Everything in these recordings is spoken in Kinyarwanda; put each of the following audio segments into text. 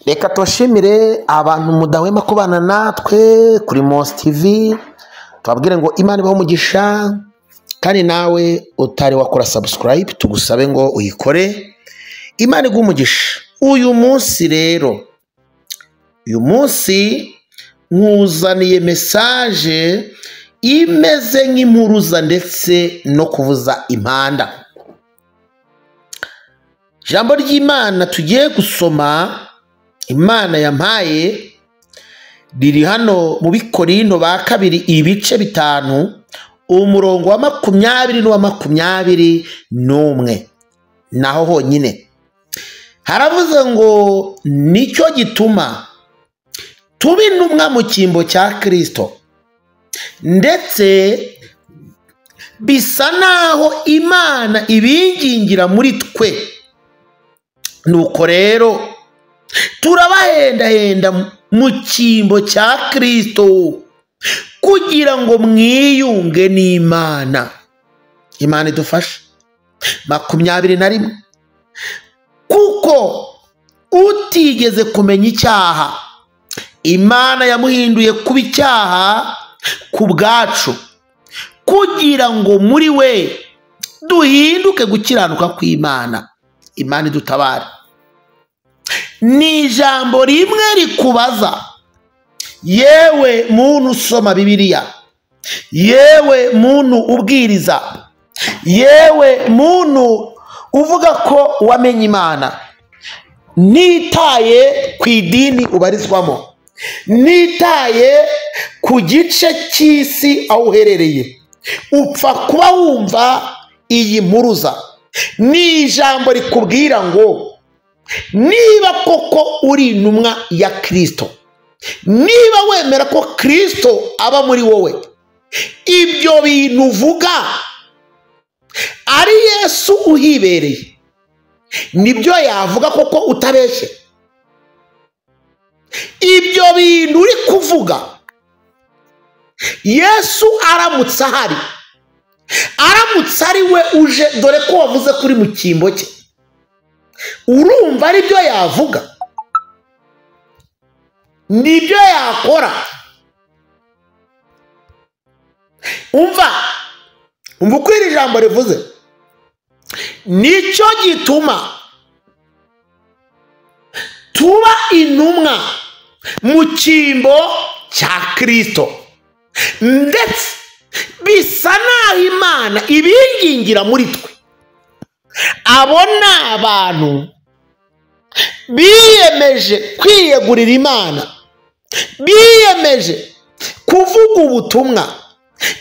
Reka tushimire abantu mudahwema kubana natwe kuri Mos TV. Tubabwire ngo Imana ibahe umugisha, kandi nawe utari wakora subscribe tugusabe ngo uyikore. Imana iguhe umugisha. Uyu munsi rero, uyu munsi nkuzaniye message imeze nk'impuruza ndetse no kuvuza impanda. Jambo ry'Imana tugiye gusoma Imana yampaye riri hano mu Bikorinto ba kabiri ibice 5 umurongo wa 20 n'uwa 21 naho honyine haravuze ngo nicyo gituma tuba intumwa mu cyimbo cya Kristo, ndetse bisa naho Imana ibingingira muri twe. Nuko rero turabahendahenda mu cyimbo cya Kristo kugira ngo mwiyunge n'Imana. Imana idufashe. 21 kuko utigeze kumenya icyaha Imana yamuhinduye kuba icyaha ku bwacu, kugira ngo muri we duhinduke gukiranuka kw'Imana. Imana idutabare. Ni ijambo rimwe rikubaza, yewe muntu usoma Bibiliya, yewe muntu ubwiriza, yewe muntu uvuga ko wamenye Imana, nitaye ku idini ubarizwamo, nitaye ku gice cy'isi aho uherereye, upfa kuba wumva iyi mpuruza. Ni ijambo rikubwira ngo niba koko uri intumwa ya Kristo, niba wemera ko Kristo aba muri wowe, ibyo bintu uvuga ari Yesu uhibereye, nibyo yavuga koko utabeshye. Ibyo bintu uri kuvuga Yesu aramutse ahari, aramutse ari we uje, dore ko wavuze kuri mu cyimbo cye, urumva ari byo yavuga, nibyo yakora. Umva uko iri jambo rivuze, nicyo gituma tuba intumwa mu cyimbo cya Kristo, ndetse bisa naho Imana ibingingira muri twe. Abo ni abantu biyemeje kwiyegurira Imana, biyemeje kuvuga ubutumwa,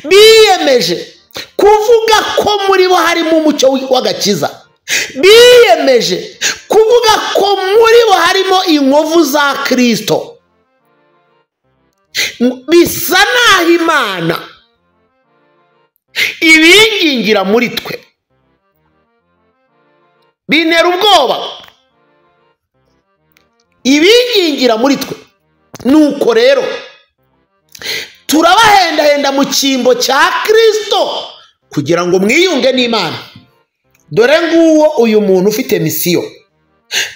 biyemeje kuvuga ko muri bo harimo umucyo w'agakiza, biyemeje kuvuga ko muri bo harimo inkovu za Kristo. Bisa naho Imana ibingingira muri twe. Bintera ubwoba, ibingingira muri twe. Nuko rero turabahendahenda mu cyimbo cya Kristo kugira ngo mwiyunge n'Imana. Dore nguwo uyu muntu ufite misiyo,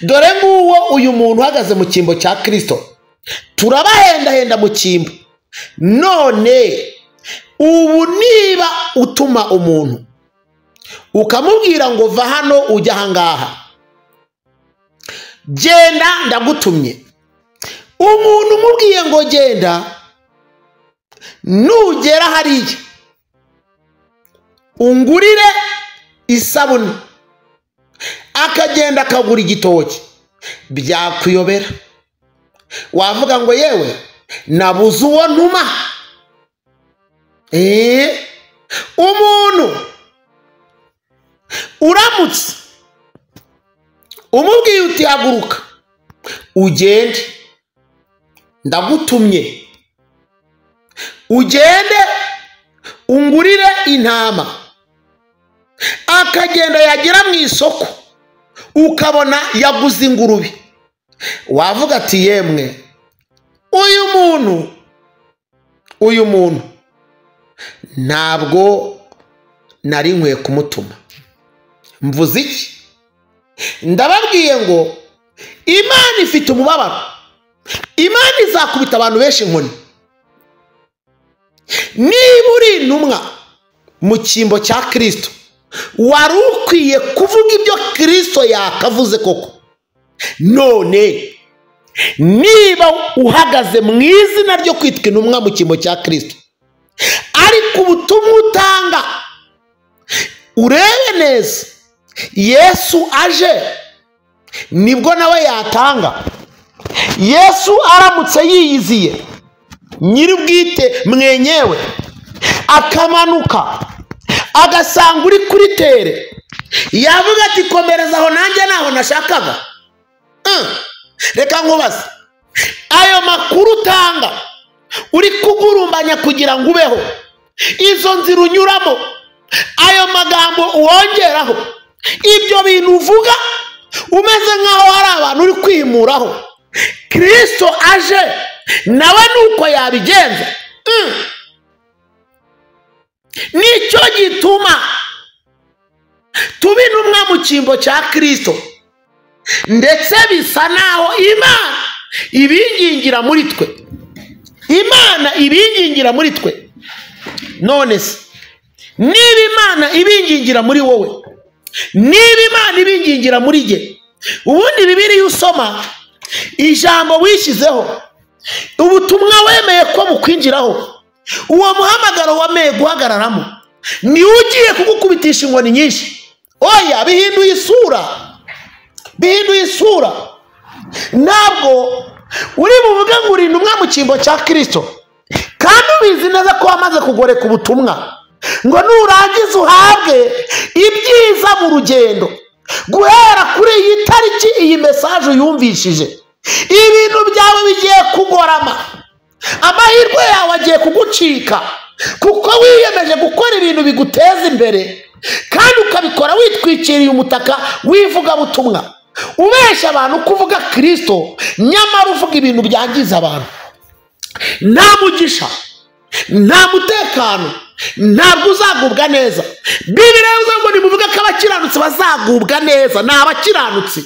dore nguwo uyu muntu uhagaze mu cyimbo cya Kristo. Turabahendahenda mu cyimbo. None ubu niba utuma umuntu ukamubwira ngo va hano ujya ahangaha, genda ndagutumye, umuntu umubwiye ngo genda, nugera hariya ungurire isabune, akagenda akagura igitoki, byakuyobera. Wavuga ngo yewe nabuze uwo ntuma. Umuntu uramutse umubwiye uti haguruka ugende, ndagutumye, ugende ungurire intama, akagenda yagera mu isoko ukabona yaguze ingurube, wavuga ati yemwe uyu muntu ntabwo nari nkwiye kumutuma. Mvuze iki? Ndababwiye ngo Imana ifite umubabaro. Imana izakubita abantu benshi inkoni. Niba uri intumwa mu cyimbo cya Kristo, wari ukwiye kuvuga ibyo Kristo yakavuze koko. None niba uhagaze mu izina ryo kwitwa intumwa mu cyimbo cya Kristo, ariko ubutumwa utanga urebe neza, Yesu aje nibwo nawe yatanga. Yesu aramutse yiyiziye nyir'ubwite mwenyewe akamanuka agasanga uri kuri tere, yavuga ati komereza aho nanjye naho nashakaga. Reka nkubaze, ayo makuru utanga uri kugurumbanya kugira ngo ubeho, izo nzira unyuramo, ayo magambo uwongeraho, ibyo bintu uvuga umeze nkaho hari abantu uri kwimuraho, Kristo aje nawe nuko yabigenza. Nicyo gituma tuba intumwa mu cyimbo cya Kristo, ndetse bisa naho Imana ibingingira muri twe. Imana ibingingira muri twe. None se niba Imana ibingingira muri wowe, niba Imana ibingingira muri jye, ubundi Bibiliya usoma ijambo wishyizeho, ubutumwa wemeye ko bukwinjiraho, uwo muhamagaro wameye guhagararamo, ni ugiye kugukubitisha inkoni nyinshi. Oya, bihinduye isura, bihinduye isura. Ntabwo uri buvuge ngo uri intumwa mu cyimbo cya Kristo kandi ubizi neza ko wamaze kugoreka ubutumwa, ngo nurangiza uhabwe ibyiza mu rugendo. Guhera kuri iyi tariki iyi mesaje uyumvishije, ibintu byawe bigiye kugorama, amahirwe yawe agiye kugucika, kuko wiyemeje gukora ibintu biguteza imbere kandi ukabikora witwikiriye umutaka w'ivugabutumwa, ubeshya abantu kuvuga Kristo nyamara uvuga ibintu byangiza abantu. Nta mugisha, nta mutekano, ntabwo uzagubwa neza. Bibiliya ivuga ngo nimuvuge ko abakiranutsi bazagubwa neza. Ni abakiranutsi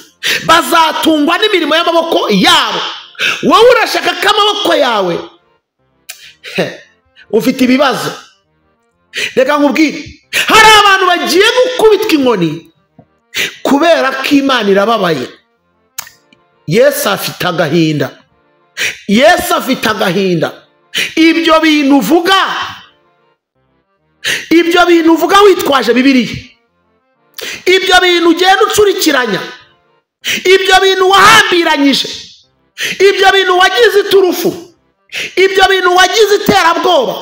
bazatungwa n'imirimo y'amaboko yabo. Wowe urashaka ko amaboko yawe ufite ibibazo. Reka nkubwire, hari abantu bagiye gukubitwa inkoni kubera ko Imana irababaye. Yesu afite agahinda, Yesu afite agahinda. Ibyo bintu uvuga witwaje Bibiliya, ibyo bintu ugenda ucurikiranya, ibyo bintu wahambiranyije, ibyo bintu wagize iturufu, ibyo bintu wagize iterabwoba,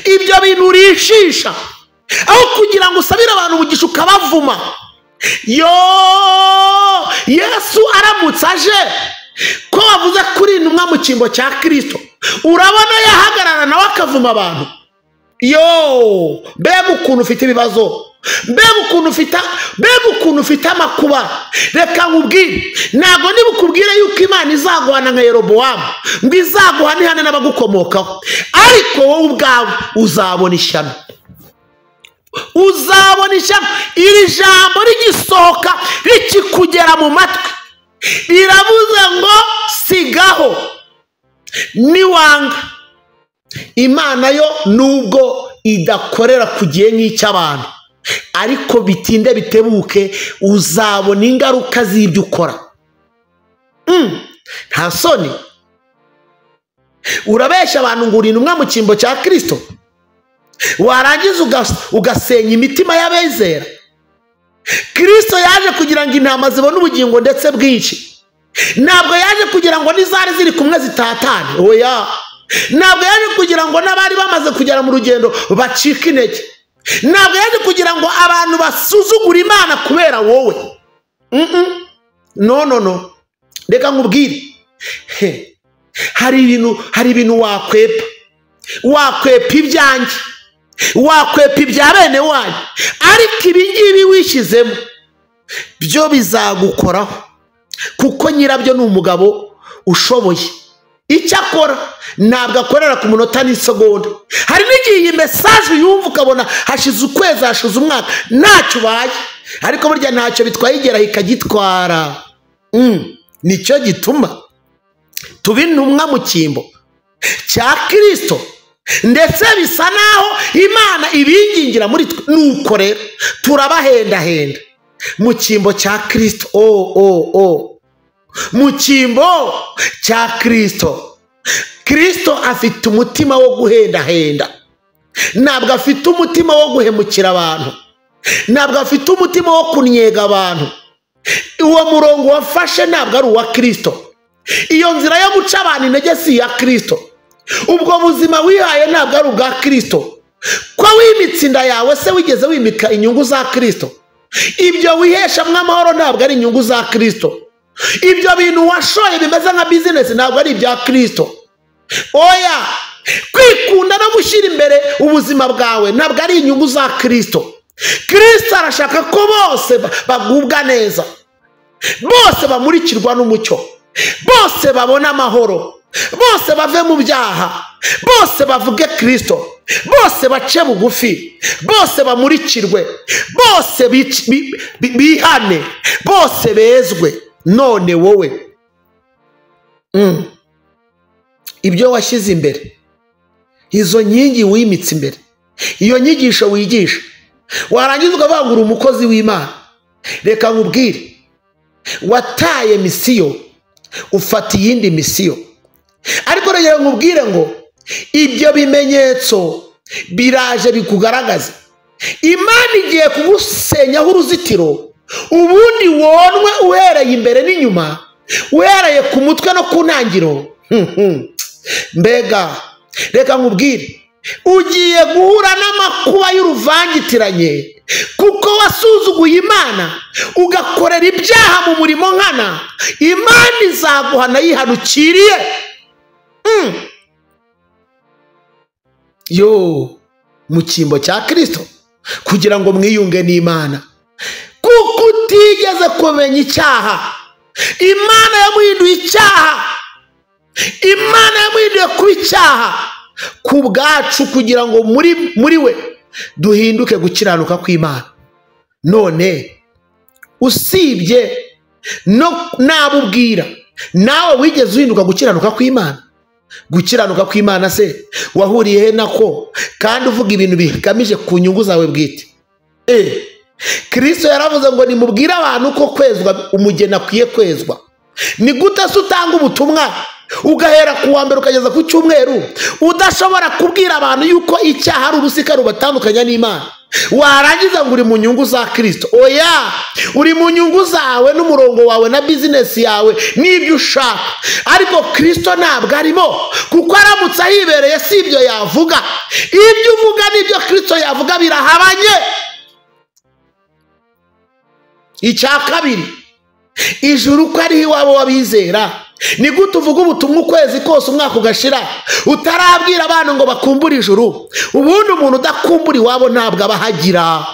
ibyo bintu urishisha, aho kugira ngo usabire abantu umugisha ukabavuma. Yesu aramutse aje ko wavuze kuri intumwa mu cyimbo cya Kristo, urabona yahagarara nawe akavuma abantu. Mbega ukuntu ufite ibibazo, mbega ukuntu ufite amakuba. Reka nkubwire, ntabwo nibukubwire yuko Imana izaguhana nka Yerobowamu, ngo izaguhanihane n'abagukomokaho, ariko wowe ubwawe uzabona ishyano, uzabona ishyano. Iri jambo rigisohoka rikikugera mu matwi, riravuze ngo sigaho niwanga. Imana yo nubwo idakorera ku gihe nk'icy'abantu, ariko bitinde bitebuke uzabona ingaruka z'ibyo ukora. Nta soni. Urabeshya abantu ngo uri intumwa mu cyimbo cya Kristo, warangiza ugasenya imitima y'abizera. Kristo yaje kugira ngo intama zibone ubugingo ndetse bwinshi. Ntabwo yaje kugira ngo n'izari ziri kumwe zitatane. Oya, ntabwo yaje kugira ngo n'abari bamaze kugera mu rugendo bacike intege. Ntabwo yaje kugira ngo abantu basuzugure Imana kubera wowe. No. Reka nkubwire, hari ibintu wakwepa ibyanjye, wakwepa ibya bene wanyu, ariko ibi ngibi wishyizemo byo bizagukoraho, kuko nyirabyo ni umugabo ushoboye. Icyo akora ntabwo akorera ku munota n'isegonda. Hari n'igihe iyi mesaje uyumva ukabona hashize ukwezi, hashize umwaka, ntacyo ubaye, ariko burya ntacyo bitwaye igera ikagitwara. nicyo gituma tuba intumwa mu cyimbo cya Kristo, ndetse bisa naho Imana ibingingira muri twe. Nuko rero turabahendahenda mu cyimbo cya Kristo. Mu cyimbo cya Kristo. Kristo afite umutima wo guhendahenda, ntabwo afite umutima wo guhemukira abantu, ntabwo afite umutima wo kunyega abantu. Uwo murongo wafashe ntabwo ari uwa Kristo, iyo nzira yo guca abantu intege si iya Kristo, ubwo buzima wihaye ntabwo ari ubwa Kristo. Ko wimitse inda yawe se wigeze wimika inyungu za Kristo? Ibyo wiheshamwe amahoro ntabwo ari inyungu za Kristo. Ibyo bintu washoye bimeze nka bizinesi ntabwo ari ibya Kristo. Oya, kwikunda no gushyira imbere ubuzima bwawe ntabwo ari inyungu za Kristo. Kristo arashaka ko bose bagubwa neza, bose bamurikirwa n'umucyo, bose babona amahoro, bose bave mu byaha, bose bavuge Kristo, bose bace bugufi, bose bamurikirwe, bose bihane, bose bezwe. None wowe ibyo washyize imbere, izo nkingi wimitse imbere, iyo nyigisho wigisha, warangiza ukavuga ngo uri umukozi w'Imana. Reka nkubwire, wataye misiyo ufata iyindi misiyo. Ariko rero nkubwire ngo ibyo bimenyetso biraje bikugaragaza. Imana igiye kugusenyaho uruzitiro, ubundi wonwe uhereye imbere n'inyuma, uhereye ku mutwe no ku ntangiro. Mbega reka nkubwire, ugiye guhura n'amakuba y'uruvangitiranye, kuko wasuzuguye Imana ugakorera ibyaha mu murimo nkana. Imana izaguhana yihanukiriye. Mu cyimbo cya Kristo, kugira ngo mwiyunge n'Imana, kuko utigeze kumenya icyaha. Imana yamuhinduye icyaha, Imana yamuhinduye kuba icyaha ku bwacu, kugira ngo muri we duhinduke gukiranuka kw'Imana. None usibye no nabubwira, nawe wigeze uhinduka gukiranuka kw'Imana? Gukiranuka kw'Imana se wahuriye he nako, kandi uvuga ibintu bigamije ku nyungu zawe bwite? Kristo yaravuze ngo nimubwire abantu ko kwezwa umugeni akwiye kwezwa. Ni gute se utanga ubutumwa ugahera ku wa mbere ukageza ku cyumweru udashobora kubwira abantu yuko icyaha ari urusika rubatandukanya n'Imana? Warangiza ngo uri mu nyungu za Kristo. Oya, uri mu nyungu zawe n'umurongo wawe na bizinesi yawe n'ibyo ushaka, ariko Kristo ntabwo arimo, kuko aramutse ahibereye si ibyo yavuga. Ibyo uvuga n'ibyo Kristo yavuga birahabanye. Icya kabiri, ijuru ko ari iwabo w'abizera. Ni gute uvuga ubutumwa ukwezi kose umwaka ugashira utarabwira abantu ngo bakumbure ijuru? Ubundi umuntu udakumbura iwabo ntabwo abahagira.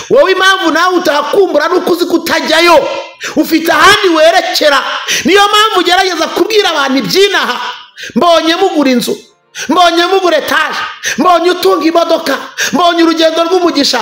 Wowe impamvu nawe utahakumbura nuko uzi kutajyayo, ufite ahandi werekera. Niyo mpamvu ugerageza kubwira abantu ibyinaha. Mbonye mugura inzu, mbonye mugura etaje, mbonye utunga imodoka, mbonye urugendo rw'umugisha.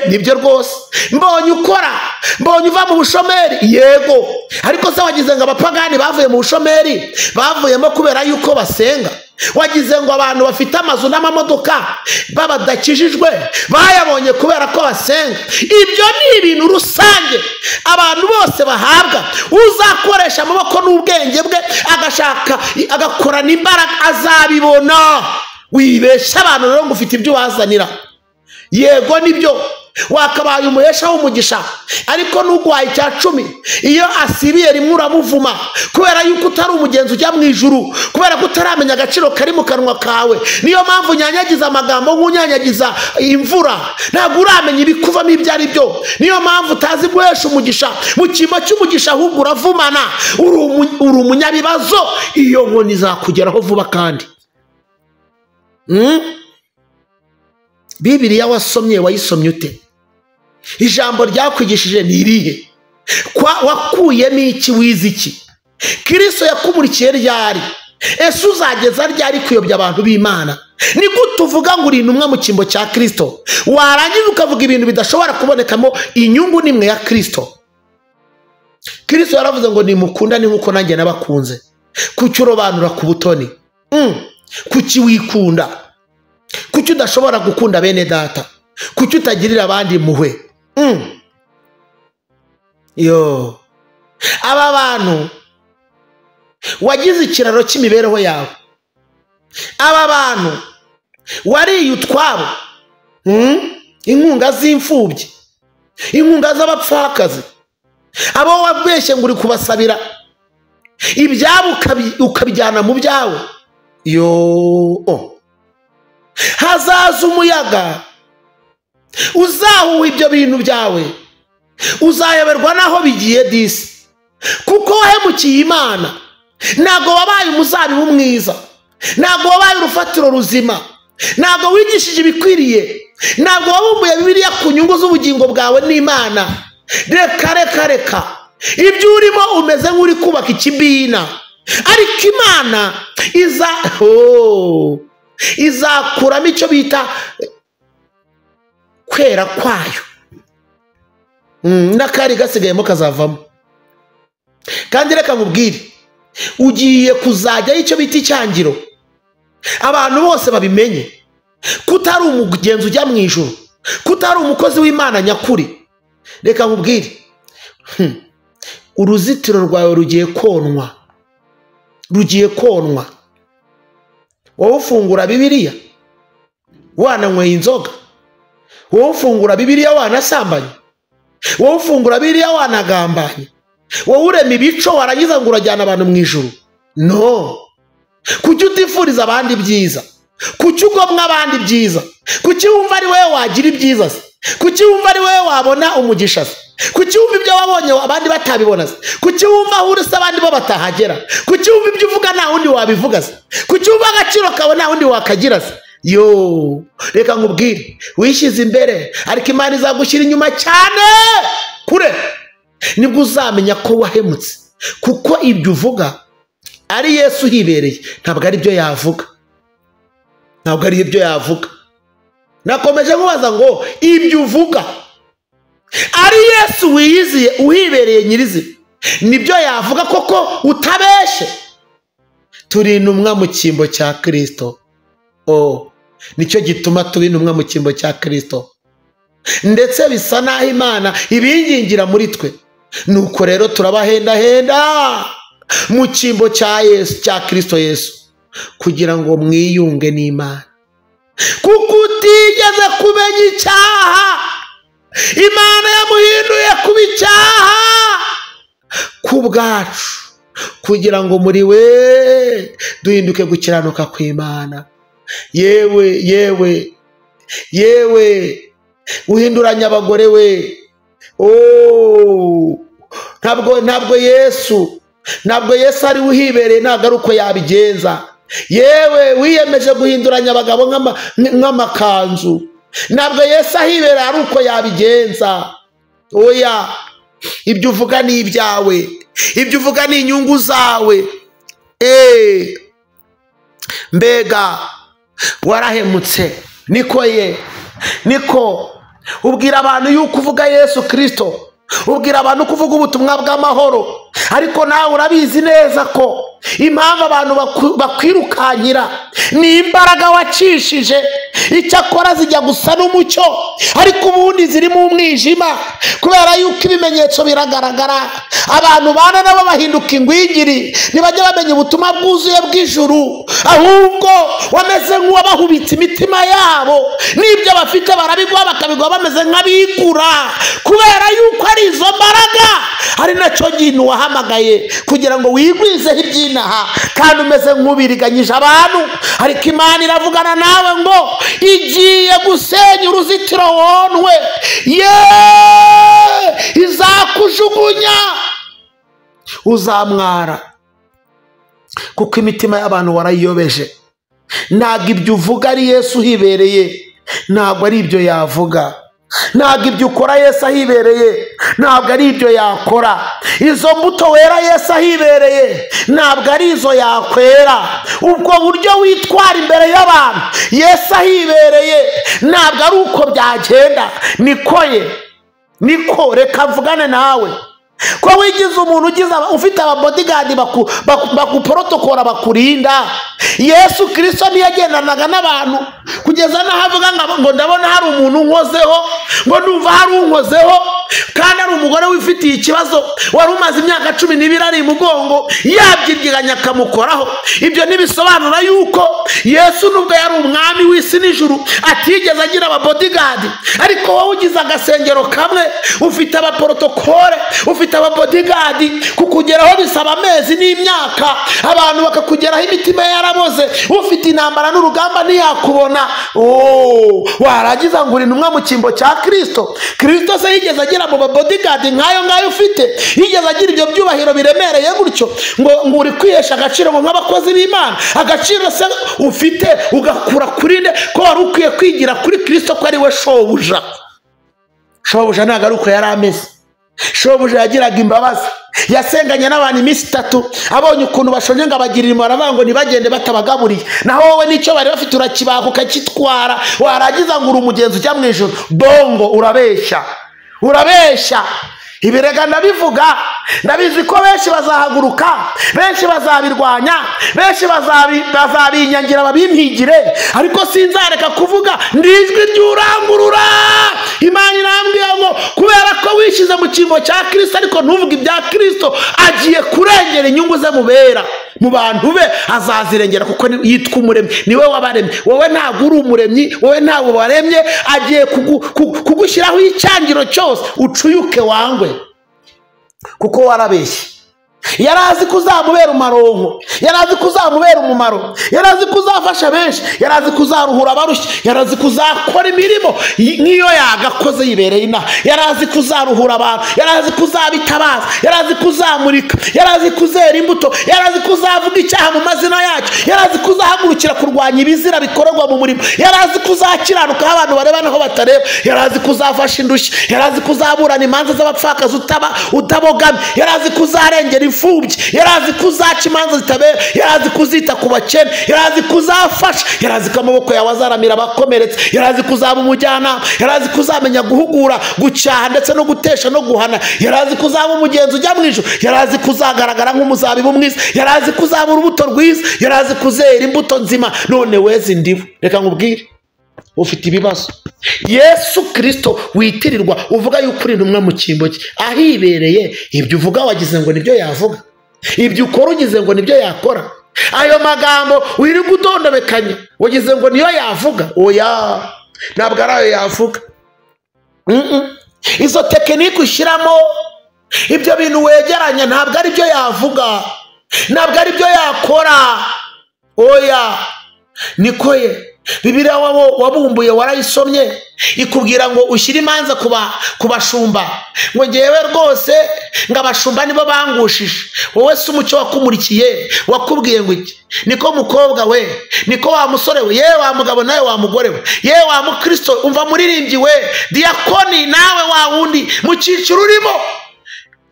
Nibyo rwose. Mbonye ukora, mbonye uva mu bushomeri. Yego, ariko se wagize ngo abapagani bavuye mu bushomeri bavuyemo kubera yuko basenga? Wagize ngo abantu bafite amazu n'amamodoka babadakijijwe bayabonye kubera ko basenga? Ibyo ni ibintu rusange abantu bose bahabwa. Uzakoresha amaboko n'ubwenge bwe agashaka agakorana imbaraga azabibona. Wibeshya abantu rero ngo ufite ibyo wazanira. Yego nibyo, wakabaye umuhesha w'umugisha, ariko n'ugwaye icya 10 iyo asibiye rimwe uramuvuma, kubera yuko utari umugenzi ujya mu ijuru, kubera ko utaramenya agaciro kari mu kanwa kawe. Niyo mpamvu nyanyagiza amagambo nk'unyanyagiza imvura, ntabwo uramenya ibikuvamo ibyo ari byo. Niyo mpamvu utazi guhesha umugisha mu cyimbo cy'umugisha, ahubwo uravumana. Uri umunyabibazo, iyo nkoni izakugeraho vuba. Kandi Bibiliya wasomye, wayisomye ute? Ijambo ryakwigishije ni irihe? Wakuyemo iki? Wize iki? Kristo yakumurikiye ryari? Ese uzageza ryari kuyobya abantu b'Imana? Ni gute uvuga ngo uri intumwa mu cyimbo cya Kristo, warangiza ukavuga ibintu bidashobora kubonekamo inyungu nimwe ya Kristo? Kristo yaravuze ngo nimukundane nkuko nanjye nabakunze. Kuki urobanura ku butoni? Kuki wikunda? Kuki udashobora gukunda bene data? Kuki utagirira abandi impuhwe? Yo, aba bantu wagize ikiraro cy'imibereho yawe. Aba bantu wariye utwabo, inkunga z'imfubyi, inkunga z'abapfakazi, abo wabeshye ngo uri kubasabira ibyabo ukabijyana mu byawe. Yo, hazaza umuyaga uzahuha ibyo bintu byawe, uzayoberwa naho bigiye disi, kuko wahemukiye Imana. Ntago wabaye umuzabibu mwiza, ntago wabaye urufatiro ruzima, ntago wigishije ibikwiriye, ntago wabumbuye Bibiliya ku nyungu z'ubugingo bwawe n'Imana. Reka ibyo urimo umeze nk'uri kubaka ikibina, ariko Imana izakuramo icyo bita kwera kwayo, n'akari gasigayemo kazavamo. Kandi reka nkubwire, ugiye kuzajyaho icyo bita icyangiro, abantu bose babimenye, kutari umugenzi ujya mu ijuru, kutari umukozi w'Imana nyakuri. Reka nkubwire, uruzitiro rwawe rugiye konwa. Wowe ufungura Bibiliya wananyweye inzoga, wowe ufungura Bibiliya wanasambanye, wowe ufungura Bibiliya wanagambanye, wowe urema ibico warangiza ngo urajyana abantu mu ijuru. No, kuki utifuriza abandi byiza? Kuki ugomwa abandi byiza? Kuki wumva ari wowe wagira ibyiza se? Kuki wumva ari wowe wabona umugisha se? Kuki wumva ibyo wabonye abandi batabibona se? Kuki wumva aho uri se abandi bo batahagera? Kuki wumva ibyo uvuga nta wundi wabivuga se? Kuki wumva agaciro kawe nta wundi wakagira se? Yo, reka nkubwire, wishyize imbere ariko Imana izagushyira inyuma cyane kure. Nibwo uzamenya ko wahemutse, kuko ibyo uvuga ari Yesu hibereye, ntabwo ari byo yavuga. Nakomeje kubaza ngo ibyo uvuga ari Yesu wiyiziye uhibereye nyirizina, nibyo yavuga koko utabeshe? Turi intumwa mu cyimbo cya Kristo. Nicyo gituma tuba intumwa mu cyimbo cya Kristo, ndetse bisa naho Imana ibingingira muri twe. Nuko rero turabahendahenda mu cyimbo cya Yesu, cya Kristo Yesu, kugira ngo mwiyunge n'Imana, kuko utigeze kumenya icyaha Imana yamuhinduye kuba icyaha ku bwacu, kugira ngo muri we duhinduke gukiranuka kw'Imana. Yewe uhinduranya abagore we. Ntabwo Yesu ari uhibereye, ntabwo ari uko yabigenza. Yewe wiyemeje guhinduranya abagabo nk'amakanzu, ntabwo Yesu ahibereye ari uko yabigenza. Oya, ibyo uvuga ni ibyawe, ibyo uvuga ni inyungu zawe. Mbega warahemutse. Niko ubwira abantu yuko uvuga Yesu Kristo, ubwira abantu kuvuga ubutumwa bw'amahoro, ariko nawe urabizi neza ko impamvu abantu bakwirukankira ni imbaraga wacishije. Icyakora zijya gusa n'umucyo, ariko ubundi ziri mu mwijima, kubera yuko ibimenyetso biragaragara. Abantu bana nabo bahinduka ingwingiri, ntibajya bamenya ubutumwa bwuzuye bw'ijuru, ahubwo wameze nk'uwabahubitse imitima yabo, n'ibyo bafite barabigwa bakabigwa bameze nk'abigura, kubera yuko ari izo mbaraga. Hari nacyo kintu wahamagaye kugira ngo wigwizeho ibyinaha, kandi umeze nk'ubiriganyije abantu. Ariko Imana iravugana nawe ngo igiye gusenya uruzitiro wonwe. Izakujugunya, uzamwara, kuko imitima y'abantu warayiyobeje. Ntabwo ibyo uvuga ari Yesu uhibereye, ntabwo ari ibyo yavuga. Ntabwo ibyo ukora Yesu ahibereye, ntabwo ari ibyo yakora. Izo mbuto wera Yesu ahibereye, ntabwo ari izo yakwera. Ubwo buryo witwara imbere y'abantu Yesu ahibereye, ntabwo ari uko byagenda. Niko reka mvugane nawe. ko wigize umuntu ufite ababodyguard bakuprotokora bakurinda. Yesu Kristo ntiyagendanaga n'abantu kugeza naho avuga ngo ndabona hari umuntu unkozeho, ngo ndumva hari unkozeho, kandi ari umugore wifitiye ikibazo wari umaze imyaka 12 ari mugongo yabyiriganya akamukoraho. Ibyo nibisobanura yuko Yesu nubwo yari umwami w'isi n'ijuru atigeze agira ababodyguard, ariko wowe ugize agasengero kamwe ufite abaprotokole, ufite ababodyguard, kukugeraho bisaba amezi n'imyaka, abantu bakakugeraho imitima yaraboze, ufite intambara n'urugamba ntiyakubona. Waragiza ngo uri numwe mu cyimbo cya Kristo. Kristo se yigeze agira mu bodyguard nkayo ngayo ufite? Yigeze agira ibyo byubahiro biremereye gutyo ngo uri kwihesha agaciro ngo nk'abakozi b'Imana? Agaciro se ufite ugakura kuri nde ko wari ukwiye kwigira kuri Kristo ko ari we shobuja? Shobuja ntabwo ari uko yari ameze. Shobuja yagiraga imbabazi, yasenganye n'abantu iminsi 3, abonye ukuntu bashonye ngo abagirira impuhwe aravuga ngo ntibagende batabagaburiye. Naho wowe nicyo bari bafite urakibaka ukakitwara, waragiza ngo uri umugenzi ujya mu ijuru. Bongo, urabeshya, urabeshya. Ibirega ndabivuga, ndabizi ko benshi bazahaguruka, benshi bazabirwanya, benshi bazabinyangira babimpigire, ariko sinzareka kuvuga ndijwi ry'urangurura. Imana irambwiye ngo kubera ko wishize mu cyimbo cya Kristo ariko ntuvuge ibya Kristo, agiye kurengera inyungu ze mubera mu bantu be, azazirengera kuko yitwa umuremyi, niwe wabaremye. Wowe ntabwo uri umuremyi, wowe ntabwo waremye. Agiye kugushyiraho icyangiro cyose ucuyuke wangwe kuko warabeshye. Yarazi kuzamubera umaronko, yarazi kuzamubera umumaro, yarazi kuzafasha benshi, yarazi kuzaruhura abarushye, yarazi kuzakora imirimo nk'iyo yagakoze yibereye ina, yarazi kuzaruhura abantu, yarazi kuzabitabaza, yarazi kuzamurika, yarazi kuzera imbuto, yarazi kuzavuga icyaha mu mazina yacyo, yarazi kuzahagurukira kurwanya ibizira bikorerwa mu murimo, yarazi kuzakiranuka aho abantu bareba naho batareba, yarazi kuzafasha indushyi, yarazi kuzaburana imanza z'abapfakazi utabogamye, yarazi kuzarengera imfubyi, yarazi kuzaca imanza zitabera, yarazi kuzita ku bakene, yarazi kuzafasha, yarazi ko amaboko yawe azaramira abakomeretse, yarazi kuzaba umujyanama, yarazi kuzamenya guhugura, gucyaha ndetse no gutesha no guhana, yarazi kuzaba umugenzi ujya mu ijuru, yarazi kuzagaragara nk'umuzabibu mwiza, yarazi kuzaba urubuto rwiza, yarazi kuzera imbuto nzima. None weze indibu, reka nkubwire, ufite ibibazo. Yesu Kristo witirirwa uvuga yuko uri numwe mu cyimbo cye, ahibereye ibyo uvuga wagize ngo nibyo yavuga, ibyo ukora ugize ngo nibyo yakora, ayo magambo wiri gutondobekanya wagize ngo niyo yavuga. Oya, ntabwo ari ayo yavuga. Izo tekinike ushyiramo, ibyo bintu wegeranya, ntabwo ari byo yavuga, ntabwo ari byo yakora. Oya, niko ye. Bibiliya wabumbuye warayisomye, ikubwira ngo ushyire imanza kubashumba, ngo ngewe rwose ngo abashumba nibo bangushije. Wowe se umucyo wakumurikiye wakubwiye ngo iki? Niko mukobwa we, niko wa musore we, yewe wa mugabo nawe wa mugore we, yewe wa mukristo umva muririmbyi we, diakoni nawe wa wundi mu cyiciro urimo.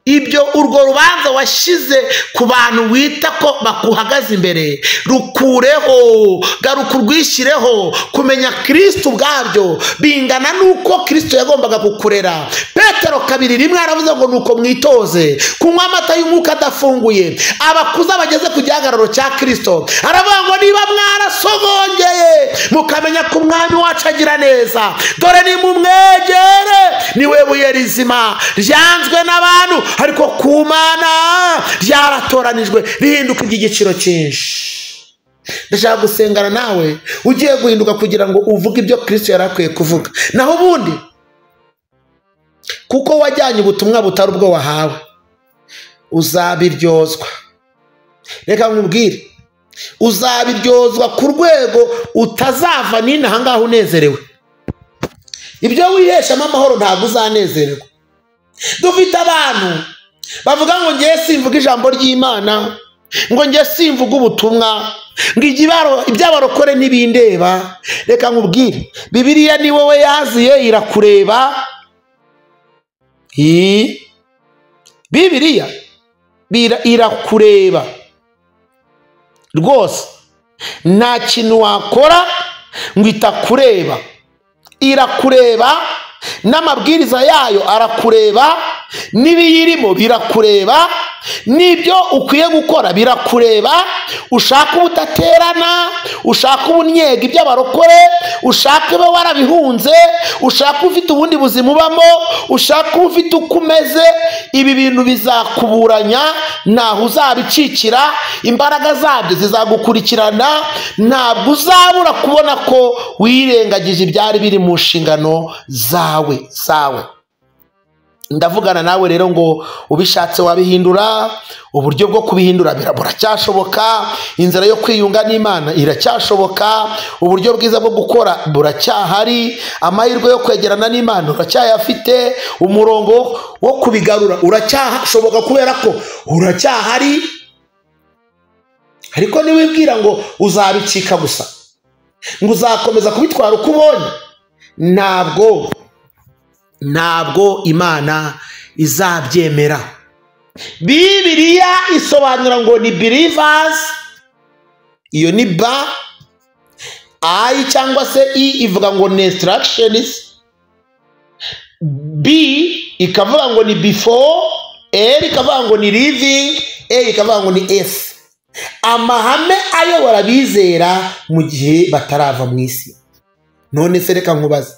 Ibyo urwo rubanza washyize ku bantu wita ko bakuhagaze imbere, rukureho, garuka urwishyireho. Kumenya Kristo ubwabyo bingana nuko Kristo yagombaga kukurera. Petero 2:1 aravuze ngo nuko mwitoze kunywa amata y'umwuka adafunguye, abakuza bageze ku gihagararo cya Kristo. Aravuga ngo niba mwarasogongeye mukamenya ko umwami wacu agira neza, dore nimumwegere, niwe buye rizima ryanzwe n'abantu, ariko ku Mana ryaratoranijwe rihinduka iby'igiciro cyinshi. Ndashaka gusengana nawe ugiye guhinduka kugira ngo uvuge ibyo Kristo yarakwiye kuvuga. Naho ubundi kuko wajyanye ubutumwa butari ubwo wahawe, uzabiryozwa. Reka nkubwire, uzabiryozwa ku rwego utazava n'inaha ngaho unezerewe. Ibyo wiheshamo amahoro ntabwo uzanezererwa. Dufite abantu bavuga ngo ngiye simvuga ijambo ry'Imana, ngo ngiye simvuga ubutumwa, ngo iby'abarokore n'ibindeba. Reka nkubwire, Bibiliya ni wowe yaziye irakureba. Bibiliya irakureba rwose, nta kintu wakora ngo itakureba. Irakureba, n'amabwiriza yayo arakureba, n'ibiyirimo birakureba, n'ibyo ukwiye gukora birakureba. Ushaka ubudaterana, ushaka ubunyega iby'abarokore, ushaka ube warabihunze, ushaka ufite ubundi buzima ubamo, ushaka ufite uko umeze, ibi bintu bizakuburanya, ntaho uzabicikira, imbaraga zabyo zizagukurikirana, ntabwo uzabura kubona ko wirengagije ibyari biri mu nshingano zawe. Ndavugana nawe rero ngo ubishatse wabihindura, uburyo bwo kubihindura buracyashoboka, inzira yo kwiyunga n'Imana iracyashoboka, uburyo bwiza bwo gukora buracyahari, amahirwe yo kwegerana n'Imana uracyayafite, umurongo wo kubigarura uracyashoboka kubera ko uracyahari. Ariko niwibwira ngo uzabicika gusa, ngo uzakomeza kubitwara uko ubonye, ntabwo Imana izabyemera. Bibiliya isobanura ngo ni believers, iyo ni ba, I cyangwa se I ivuga ngo ni instructions, B ikavuga ngo ni before, L ikavuga ngo ni living, A ikavuga ngo ni F. Amahame ayobora abizera mu gihe batarava mu isi. None se reka nkubaze,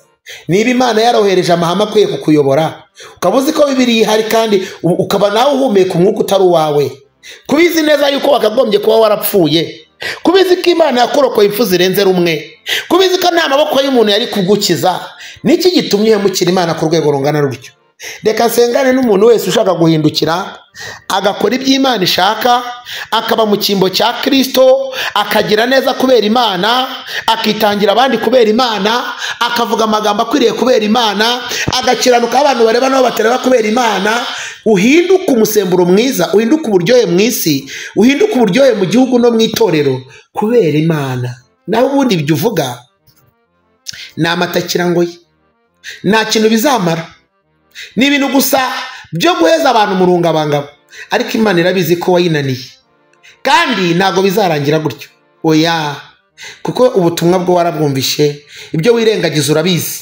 niba Imana yarohereje amahame akwiye kukuyobora, ukaba uzi ko Bibiliya ihari kandi ukaba nawe uhumeka umwuka utari uwawe, kubizi neza yuko wakagombye kuba warapfuye, kubizi ko Imana yakorokoye impfu zirenze rumwe, kubizi ko nta maboko y'umuntu yari kugukiza, niki gitumye uhemukira Imana ku rwego rungana rutyo? Reka nsengane n'umuntu wese ushaka guhindukira agakora ibyo Imana ishaka, akaba mu cyimbo cya Kristo, akagira neza kubera Imana, akitangira abandi kubera Imana, akavuga amagambo akwiriye kubera Imana, agakiranuka abantu bareba nabo batareba kubera Imana. Uhinduka umusemburo mwiza, uhinduka uburyohe mu isi, uhinduka uburyohe mu gihugu no mu itorero kubera Imana. Naho ubundi ibyo uvuga ni amatakirangoye, nta kintu bizamara, ni ibintu gusa byo guheza abantu mu rungabangabo. Ariko Imana irabizi ko wayinaniye, kandi ntago bizarangira gutyo. Oya, kuko ubutumwa bwo warabwumvishe, ibyo wirengagiza urabizi.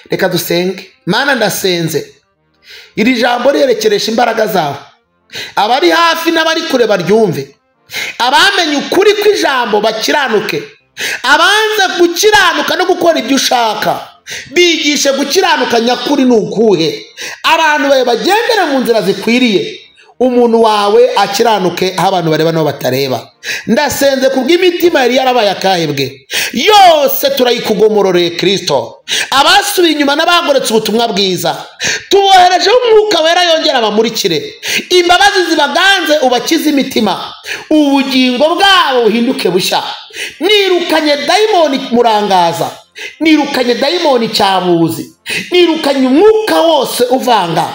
Reka dusenge. Mana, ndasenze iri jambo rirekeresha imbaraga zawe, abari hafi n'abari kure baryumve, abamenye ukuri kw'ijambo bakiranuke, abanze gukiranuka no gukora ibyo ushaka bigishe gukiranuka nyakuri nukuhe, abantu bawe bagendera mu nzira zikwiriye, umuntu wawe akiranuke aho abantu bareba nabo batareba. Ndasenze kubw'imitima yari yarabaye akahebwe yose turayikugomororeye Kristo, abasubiye inyuma n'abagoretse ubutumwa bwiza tuboherejeho umwuka wera yongera abamurikire, imbabazi zibaganze ubakize imitima, ubugingo bwabo buhinduke bushya. Nirukanye dayimoni murangaza, nirukanye dayimoni cyabuzi, nirukanye umwuka wose uvanga,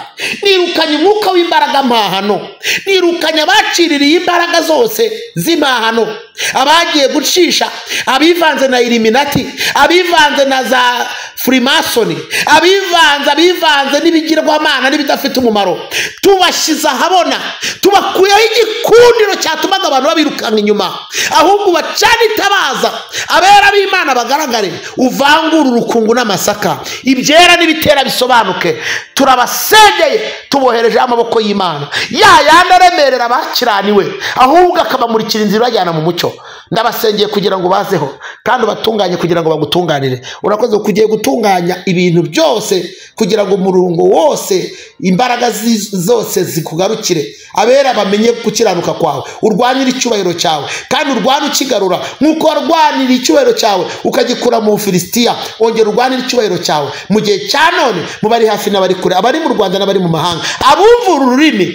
nirukanye umwuka w'imbaraga mpahano, nirukanye abaciririye imbaraga zose z'imahano, abagiye gucisha, abivanze na Illuminati, abivanze na za Freemason, abivanze n'ibigirwamana n'ibidafite umumaro, tubashyize ahabona, tubakuyeho igikundiro cyatumaga abantu babirukanga inyuma, ahubwo bacane itabaza, abera b'Imana bagaragare, uvangura urukungu n'amasaka, ibyera n'ibitera bisobanuke. Turabasengeye, tubohereje amaboko y'Imana, yandi aremerera abakiraniwe, ahubwo akabamurikira inzira bajyana mu mucyo. Ndabasengeye kugira ngo bazeho kandi batunganye kugira ngo bagutunganire. Urakoze kugiye gutunganya ibintu byose kugira ngo umurungo wose, imbaraga zose zikugarukire, abera bamenye gukiranuka kwawe, urwanira icyubahiro cyawe kandi urwana ukigarura, nkuko warwanira icyubahiro cyawe ukagikura mu Filisitiya, ongera urwanira icyubahiro cyawe mu gihe cya none, mu bari hafi n'abari kure, abari mu Rwanda n'abari mu mahanga, abumvura ururimi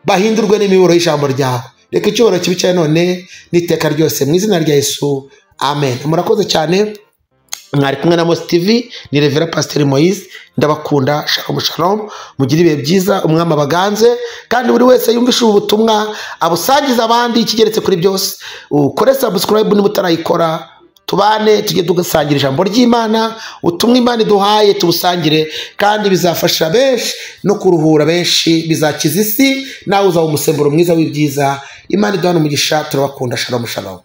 bahindurwe n'imiburo y'ijambo ryawe. Reka icyubahiro kibicaye none n'iteka ryose mu izina rya Yesu, amen. Murakoze cyane, mwari kumwe na Mosi TV, ni Rev Pastor Moise. Ndabakunda, shalom shalom, mugire ibihe byiza, umwami abaganze, kandi buri wese yumvishe ubutumwa abusangiza abandi, ikigeretse kuri byose ukore subscribe niba utarayikora, tubane tujye tugasangira ijambo ry'Imana, ubutumwa Imana iduhaye tubusangire, kandi bizafasha benshi no kuruhura benshi, bizakiza isi, nawe uzaba umusemburo mwiza w'ibyiza. Imana iduhane umugisha, turabakunda, shalom shalom.